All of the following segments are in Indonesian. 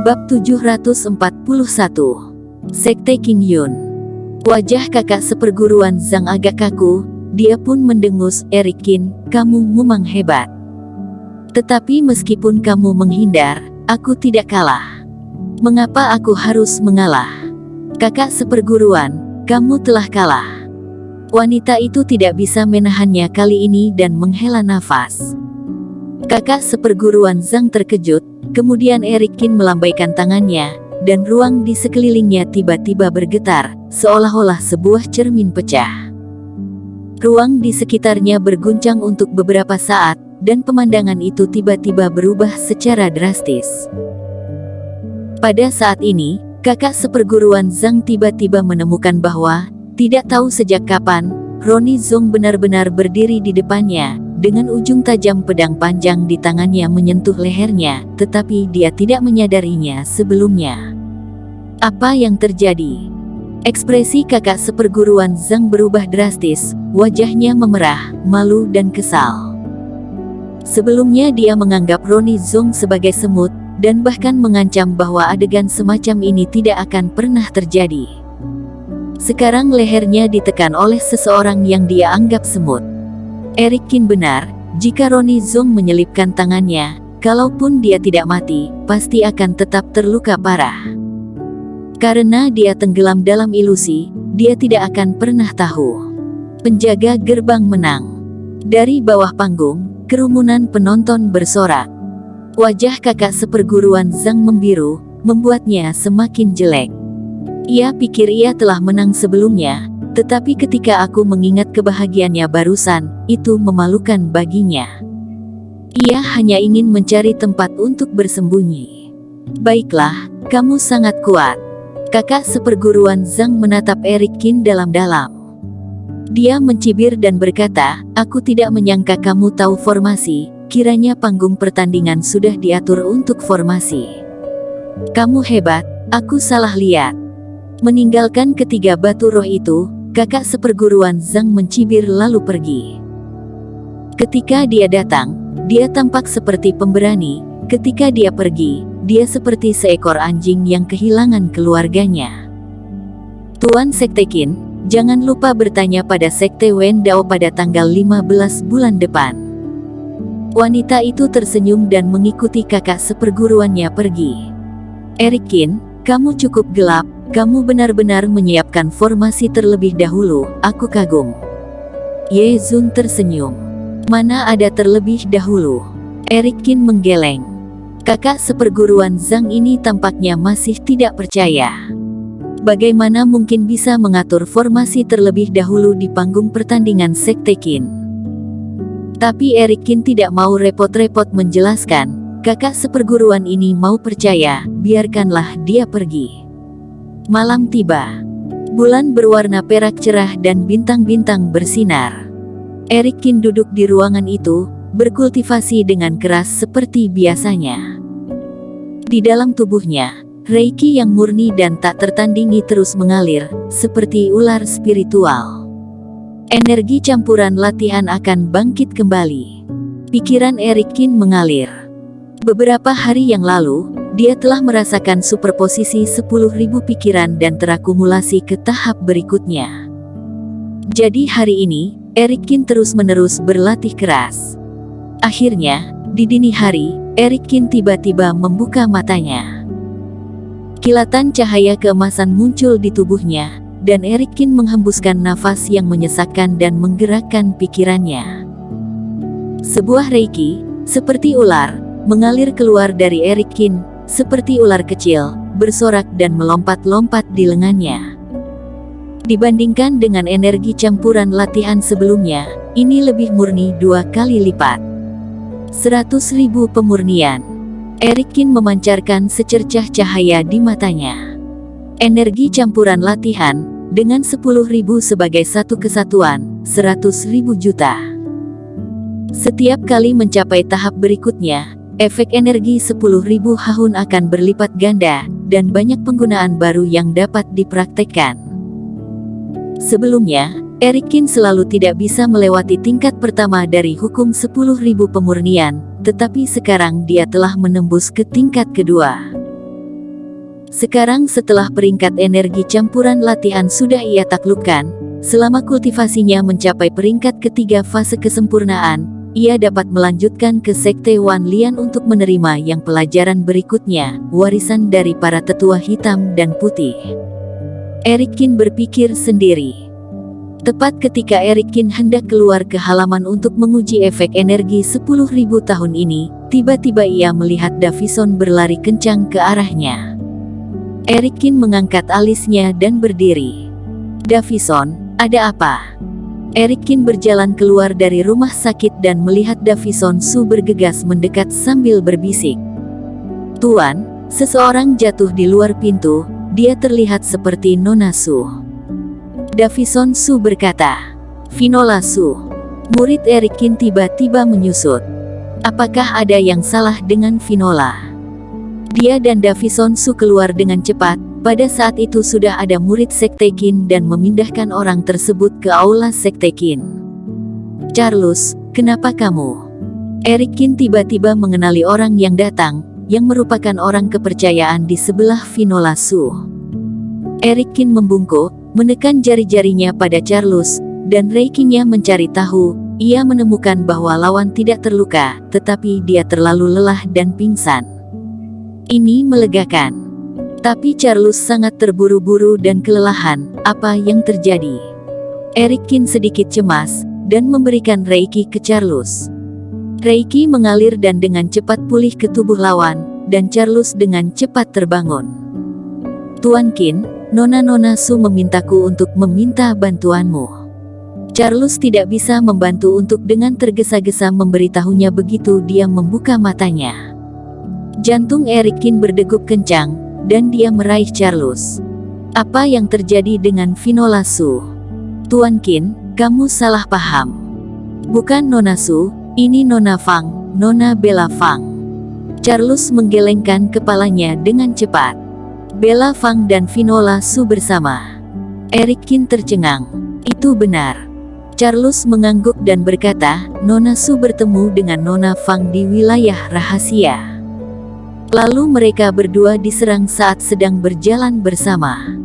Bab 741. Sekte King Yun. Wajah kakak seperguruan Zhang agak kaku, dia pun mendengus, "Erikin, kamu memang hebat. Tetapi meskipun kamu menghindar, aku tidak kalah. Mengapa aku harus mengalah? Kakak seperguruan, kamu telah kalah." Wanita itu tidak bisa menahannya kali ini dan menghela nafas. Kakak seperguruan Zhang terkejut, kemudian Erikin melambaikan tangannya, dan ruang di sekelilingnya tiba-tiba bergetar, seolah-olah sebuah cermin pecah. Ruang di sekitarnya berguncang untuk beberapa saat, dan pemandangan itu tiba-tiba berubah secara drastis. Pada saat ini, kakak seperguruan Zhang tiba-tiba menemukan bahwa, tidak tahu sejak kapan, Ronnie Zong benar-benar berdiri di depannya, dengan ujung tajam pedang panjang di tangannya menyentuh lehernya, tetapi dia tidak menyadarinya sebelumnya. Apa yang terjadi? Ekspresi kakak seperguruan Zhang berubah drastis, wajahnya memerah, malu dan kesal. Sebelumnya dia menganggap Ronnie Zong sebagai semut, dan bahkan mengancam bahwa adegan semacam ini tidak akan pernah terjadi. Sekarang lehernya ditekan oleh seseorang yang dia anggap semut. Erikin benar, jika Ronnie Zong menyelipkan tangannya, kalaupun dia tidak mati, pasti akan tetap terluka parah. Karena dia tenggelam dalam ilusi, dia tidak akan pernah tahu. Penjaga gerbang menang. Dari bawah panggung, kerumunan penonton bersorak. Wajah kakak seperguruan Zhang membiru, membuatnya semakin jelek. Ia pikir ia telah menang sebelumnya, tetapi ketika aku mengingat kebahagiaannya barusan, itu memalukan baginya. Ia hanya ingin mencari tempat untuk bersembunyi. "Baiklah, kamu sangat kuat." Kakak seperguruan Zhang menatap Erikin dalam-dalam. Dia mencibir dan berkata, "Aku tidak menyangka kamu tahu formasi, kiranya panggung pertandingan sudah diatur untuk formasi. Kamu hebat, aku salah lihat." Meninggalkan ketiga batu roh itu, kakak seperguruan Zhang mencibir lalu pergi. Ketika dia datang, dia tampak seperti pemberani. Ketika dia pergi, dia seperti seekor anjing yang kehilangan keluarganya. "Tuan Sekte Qin, jangan lupa bertanya pada Sekte Wen Dao pada tanggal 15 bulan depan." Wanita itu tersenyum dan mengikuti kakak seperguruannya pergi. "Erikin, kamu cukup gelap. Kamu benar-benar menyiapkan formasi terlebih dahulu, aku kagum." Ye Zun tersenyum. "Mana ada terlebih dahulu?" Erikin menggeleng. Kakak seperguruan Zhang ini tampaknya masih tidak percaya. Bagaimana mungkin bisa mengatur formasi terlebih dahulu di panggung pertandingan Sekte Qin? Tapi Erikin tidak mau repot-repot menjelaskan. Kakak seperguruan ini mau percaya, biarkanlah dia pergi. Malam tiba. Bulan berwarna perak cerah dan bintang-bintang bersinar. Erikin duduk di ruangan itu, berkultivasi dengan keras seperti biasanya. Di dalam tubuhnya, Reiki yang murni dan tak tertandingi terus mengalir, seperti ular spiritual. Energi campuran latihan akan bangkit kembali. Pikiran Erikin mengalir. Beberapa hari yang lalu, dia telah merasakan superposisi 10.000 pikiran dan terakumulasi ke tahap berikutnya. Jadi hari ini, Erikin terus-menerus berlatih keras. Akhirnya, di dini hari, Erikin tiba-tiba membuka matanya. Kilatan cahaya keemasan muncul di tubuhnya, dan Erikin menghembuskan nafas yang menyesakkan dan menggerakkan pikirannya. Sebuah Reiki, seperti ular, mengalir keluar dari Erikin, seperti ular kecil, bersorak dan melompat-lompat di lengannya. Dibandingkan dengan energi campuran latihan sebelumnya, ini lebih murni 2 kali lipat. 100.000 pemurnian. Erikin memancarkan secercah cahaya di matanya. Energi campuran latihan, dengan 10.000 sebagai satu kesatuan, 100.000 juta. Setiap kali mencapai tahap berikutnya, efek energi 10.000 hahun akan berlipat ganda, dan banyak penggunaan baru yang dapat dipraktekkan. Sebelumnya, Erikin selalu tidak bisa melewati tingkat pertama dari hukum 10.000 pemurnian, tetapi sekarang dia telah menembus ke tingkat kedua. Sekarang setelah peringkat energi campuran latihan sudah ia taklukkan, selama kultivasinya mencapai peringkat ketiga fase kesempurnaan, ia dapat melanjutkan ke Sekte Wan Lian untuk menerima yang pelajaran berikutnya, warisan dari para tetua hitam dan putih. Eric Qin berpikir sendiri. Tepat ketika Eric Qin hendak keluar ke halaman untuk menguji efek energi 10.000 tahun ini, tiba-tiba ia melihat Davison berlari kencang ke arahnya. Eric Qin mengangkat alisnya dan berdiri. Davison, ada apa? Eric Qin berjalan keluar dari rumah sakit dan melihat Davison Su bergegas mendekat sambil berbisik. Tuan, seseorang jatuh di luar pintu, dia terlihat seperti Nona Su. Davison Su berkata. Finola Su. Murid Eric Qin tiba-tiba menyusut. Apakah ada yang salah dengan Finola? Dia dan Davison Su keluar dengan cepat. Pada saat itu sudah ada murid Sekte Qin dan memindahkan orang tersebut ke aula Sekte Qin. Charles, kenapa kamu? Eric Qin tiba-tiba mengenali orang yang datang, yang merupakan orang kepercayaan di sebelah Finola Su. Eric Qin membungkuk, menekan jari-jarinya pada Charles, dan reikinya mencari tahu. Ia menemukan bahwa lawan tidak terluka, tetapi dia terlalu lelah dan pingsan. Ini melegakan. Tapi Charles sangat terburu-buru dan kelelahan. Apa yang terjadi? Eric Qin sedikit cemas, dan memberikan reiki ke Charles. Reiki mengalir dan dengan cepat pulih ke tubuh lawan, dan Charles dengan cepat terbangun. Tuan Qin, Nona Su memintaku untuk meminta bantuanmu. Charles tidak bisa membantu untuk dengan tergesa-gesa memberitahunya begitu dia membuka matanya. Jantung Eric Qin berdegup kencang, dan dia meraih Charles. Apa yang terjadi dengan Finola Su? Tuan Qin, kamu salah paham. Bukan Nona Su, ini Nona Fang, Nona Bella Fang. Charles menggelengkan kepalanya dengan cepat. Bella Fang dan Finola Su bersama. Eric Qin tercengang. Itu benar. Charles mengangguk dan berkata, Nona Su bertemu dengan Nona Fang di wilayah rahasia. Lalu mereka berdua diserang saat sedang berjalan bersama.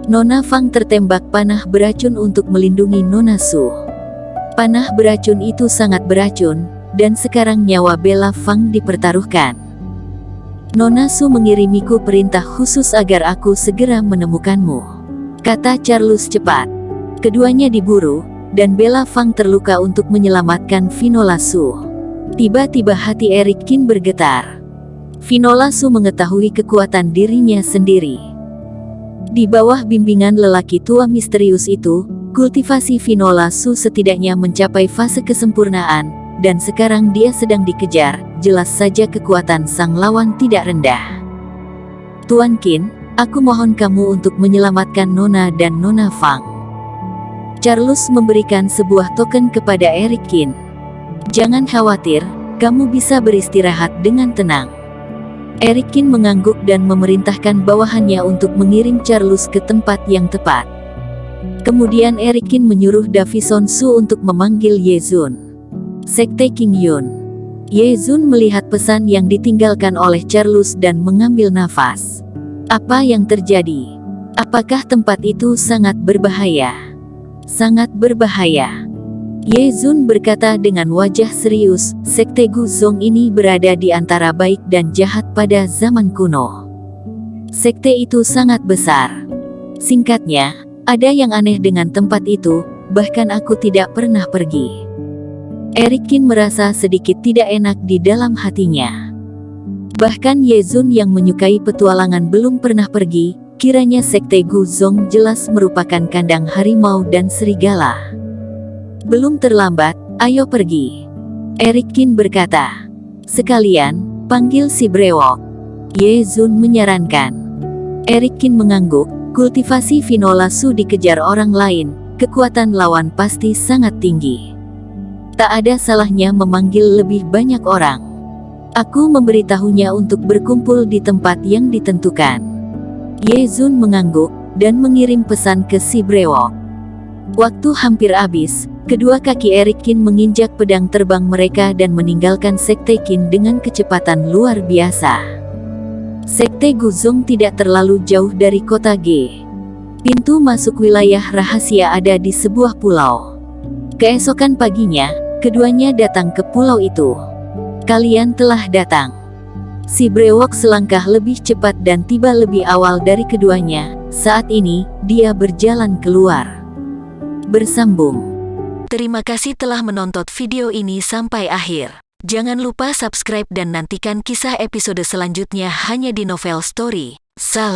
Nona Fang tertembak panah beracun untuk melindungi Nona Su. Panah beracun itu sangat beracun, dan sekarang nyawa Bella Fang dipertaruhkan. Nona Su mengirimiku perintah khusus agar aku segera menemukanmu, kata Charles cepat. Keduanya diburu, dan Bella Fang terluka untuk menyelamatkan Finola Su. Tiba-tiba hati Eric Qin bergetar. Finola Su mengetahui kekuatan dirinya sendiri. Di bawah bimbingan lelaki tua misterius itu, kultivasi Finola Su setidaknya mencapai fase kesempurnaan, dan sekarang dia sedang dikejar. Jelas saja kekuatan sang lawan tidak rendah. Tuan Qin, aku mohon kamu untuk menyelamatkan Nona dan Nona Fang. Charles memberikan sebuah token kepada Eric Qin. Jangan khawatir, kamu bisa beristirahat dengan tenang. Eric Qin mengangguk dan memerintahkan bawahannya untuk mengirim Charles ke tempat yang tepat. Kemudian Eric Qin menyuruh Davison Su untuk memanggil Ye Zun. Sekte King Yun. Ye Zun melihat pesan yang ditinggalkan oleh Charles dan mengambil nafas. Apa yang terjadi? Apakah tempat itu sangat berbahaya? Sangat berbahaya. Ye Zun berkata dengan wajah serius, Sekte Gu Zong ini berada di antara baik dan jahat pada zaman kuno. Sekte itu sangat besar. Singkatnya, ada yang aneh dengan tempat itu, bahkan aku tidak pernah pergi. Eric Qin merasa sedikit tidak enak di dalam hatinya. Bahkan Ye Zun yang menyukai petualangan belum pernah pergi, kiranya Sekte Gu Zong jelas merupakan kandang harimau dan serigala. Belum terlambat, ayo pergi. Eric Qin berkata. Sekalian, panggil si brewok. Ye Zun menyarankan. Eric Qin mengangguk, kultivasi Finola Su dikejar orang lain, kekuatan lawan pasti sangat tinggi. Tak ada salahnya memanggil lebih banyak orang. Aku memberitahunya untuk berkumpul di tempat yang ditentukan. Ye Zun mengangguk, dan mengirim pesan ke si brewok. Waktu hampir habis, kedua kaki Eric Qin menginjak pedang terbang mereka dan meninggalkan Sekte Qin dengan kecepatan luar biasa. Sekte Guzong tidak terlalu jauh dari kota G. Pintu masuk wilayah rahasia ada di sebuah pulau. Keesokan paginya, keduanya datang ke pulau itu. Kalian telah datang. Si brewok selangkah lebih cepat dan tiba lebih awal dari keduanya. Saat ini, dia berjalan keluar. Bersambung. Terima kasih telah menonton video ini sampai akhir. Jangan lupa subscribe dan nantikan kisah episode selanjutnya hanya di Novel Story. Salam.